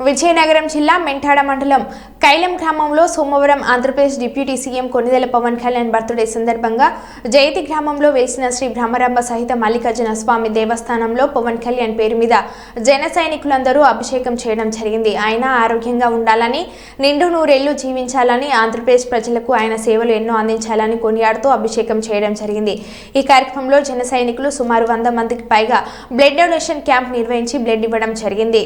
విజయనగరం జిల్లా మెంటాడ మండలం కైలం గ్రామంలో సోమవారం Andhra Pradesh deputy CM Konidela Pawan Kalyan birthday సందర్భంగా జయతి గ్రామంలో వెలిసిన శ్రీ బ్రహ్మరాంబ సహిత మల్లికార్జున స్వామి దేవస్థానంలో పవన్ కళ్యాణ్ పేరు మీద జన సైనికులందరూ అభిషేకం చేయడం జరిగింది. ఆయన ఆరోగ్యంగా ఉండాలని, నిండు నూరేళ్లు జీవించాలని, ఆంధ్రప్రదేశ్ ప్రజలకు ఆయన సేవలు ఎన్నో అందించాలని కొనియాడుతూ అభిషేకం చేయడం జరిగింది. ఈ కార్యక్రమంలో జన సైనికులు సుమారు 100 మందికి పైగా బ్లడ్ డొనేషన్ క్యాంప్ నిర్వహించి బ్లడ్ ఇవ్వడం జరిగింది.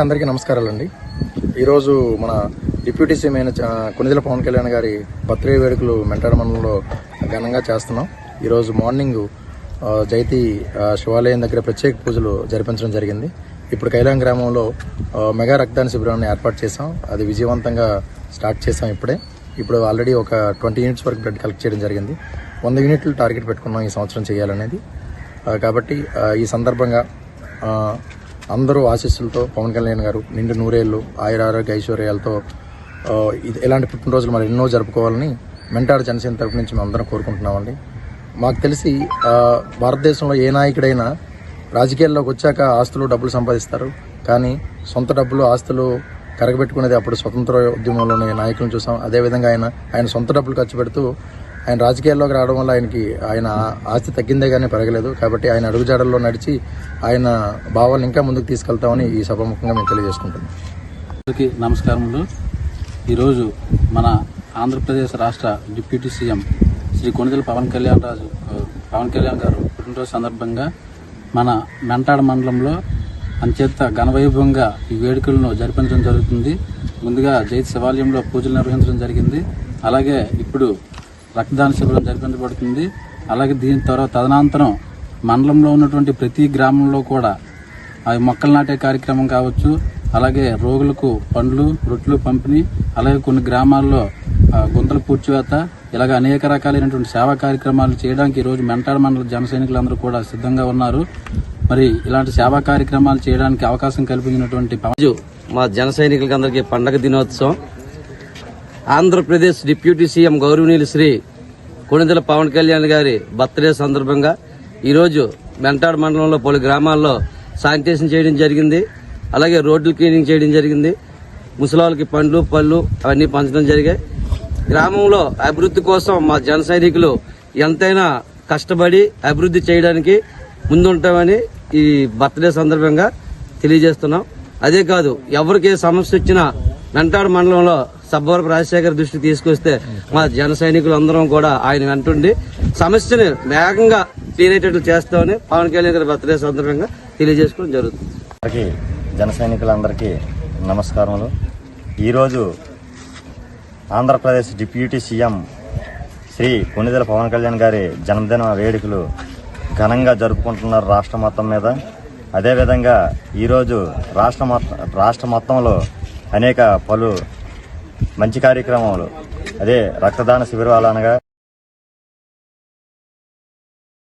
అందరికీ నమస్కారాలండి. ఈరోజు మన డిప్యూటీ సీఎం అయిన కొణిదెల పవన్ కళ్యాణ్ గారి బర్త్డే వేడుకలు మెంటాడ మండలంలో ఘనంగా చేస్తున్నాం. ఈరోజు మార్నింగ్ జైతి శివాలయం దగ్గర ప్రత్యేక పూజలు జరిపించడం జరిగింది. ఇప్పుడు కైలాం గ్రామంలో మెగా రక్తదాన శిబిరాన్ని ఏర్పాటు చేసాం. అది విజయవంతంగా స్టార్ట్ చేసాం. ఇప్పుడు ఆల్రెడీ ఒక 20 యూనిట్స్ వరకు బ్లడ్ కలెక్ట్ చేయడం జరిగింది. 100 యూనిట్లు టార్గెట్ పెట్టుకున్నాం ఈ సంవత్సరం చేయాలనేది. కాబట్టి ఈ సందర్భంగా అందరూ ఆశీస్సులతో పవన్ కళ్యాణ్ గారు నిండు నూరేళ్లు ఆయురారోగ్య ఐశ్వర్యాలతో ఇలాంటి పుట్టినరోజులు మరి ఎన్నో జరుపుకోవాలని మెంటాడ జనసేన తరపు నుంచి మేము అందరం కోరుకుంటున్నామండి. మాకు తెలిసి భారతదేశంలో ఏ నాయకుడైనా రాజకీయాల్లోకి వచ్చాక ఆస్తులు డబ్బులు సంపాదిస్తారు, కానీ సొంత డబ్బులు ఆస్తులు కరగబెట్టుకునేది అప్పుడు స్వతంత్ర ఉద్యమంలోనే నాయకులను చూసాం. అదేవిధంగా ఆయన సొంత డబ్బులు ఖర్చు పెడుతూ ఆయన రాజకీయాల్లోకి రావడం వల్ల ఆయన ఆస్తి తగ్గిందే కానీ పెరగలేదు. కాబట్టి ఆయన అడుగుజాడల్లో నడిచి ఆయన భావాలను ఇంకా ముందుకు తీసుకెళ్తామని ఈ సభాముఖంగా మేము తెలియజేసుకుంటున్నాం. అందరికీ నమస్కారములు. ఈరోజు మన ఆంధ్రప్రదేశ్ రాష్ట్ర డిప్యూటీ సీఎం శ్రీ కొణిదెల పవన్ కళ్యాణ్ గారు పుట్టినరోజు సందర్భంగా మన మెంటాడ మండలంలో అంచేత ఘనవైభవంగా ఈ వేడుకలను జరిపించడం జరుగుతుంది. ముందుగా జైతి శివాలయంలో పూజలు నిర్వహించడం జరిగింది. అలాగే ఇప్పుడు రక్తదాన శిబిరం జరిపించబడుతుంది. అలాగే దీని తర్వాత తదనంతరం మండలంలో ఉన్నటువంటి ప్రతి గ్రామంలో కూడా అవి మొక్కలు నాటే కార్యక్రమం కావచ్చు, అలాగే రోగులకు పండ్లు రొట్లు పంపిణీ, అలాగే కొన్ని గ్రామాల్లో గుంతల పూడ్చివేత, ఇలాగ అనేక రకాలైనటువంటి సేవా కార్యక్రమాలు చేయడానికి ఈరోజు మెంటాడ మండల జన సైనికులందరూ కూడా సిద్ధంగా ఉన్నారు. మరి ఇలాంటి సేవా కార్యక్రమాలు చేయడానికి అవకాశం కల్పించినటువంటి మా జన సైనికులకి అందరికీ పండగ దినోత్సవం. ఆంధ్రప్రదేశ్ డిప్యూటీ సీఎం గౌరవనీయులు శ్రీ కొణిదెల పవన్ కళ్యాణ్ గారి బర్త్డే సందర్భంగా ఈరోజు మెంటాడ మండలంలో పలు గ్రామాల్లో శానిటేషన్ చేయడం జరిగింది. అలాగే రోడ్లు క్లీనింగ్ చేయడం జరిగింది. ముసలాళ్ళకి పండ్లు పళ్ళు అవన్నీ పంచడం జరిగాయి. గ్రామంలో అభివృద్ధి కోసం మా జన సైనికులు ఎంతైనా కష్టపడి అభివృద్ధి చేయడానికి ముందుంటామని ఈ బర్త్డే సందర్భంగా తెలియజేస్తున్నాం. అదే కాదు, ఎవరికి ఏ సమస్య వచ్చినా మెంటాడ మండలంలో సబ్బవరపు రాజశేఖర్ దృష్టికి తీసుకొస్తే మా జన సైనికులు అందరం కూడా ఆయన వెంటుండి సమస్యని వేగంగా క్లియర్ అయ్యేటట్లు చేస్తామని పవన్ కళ్యాణ్ గారి బర్త్డే సందర్భంగా తెలియజేసుకోవడం జరుగుతుంది. జన సైనికులందరికీ నమస్కారములు. ఈరోజు ఆంధ్రప్రదేశ్ డిప్యూటీ సీఎం శ్రీ కొణిదెల పవన్ కళ్యాణ్ గారి జన్మదిన వేడుకలు ఘనంగా జరుపుకుంటున్నారు రాష్ట్ర మొత్తం మీద. అదేవిధంగా ఈరోజు రాష్ట్ర మొత్తంలో అనేక పలు మంచి కార్యక్రమాలు, అదే రక్తదాన శిబిరాలు అనగా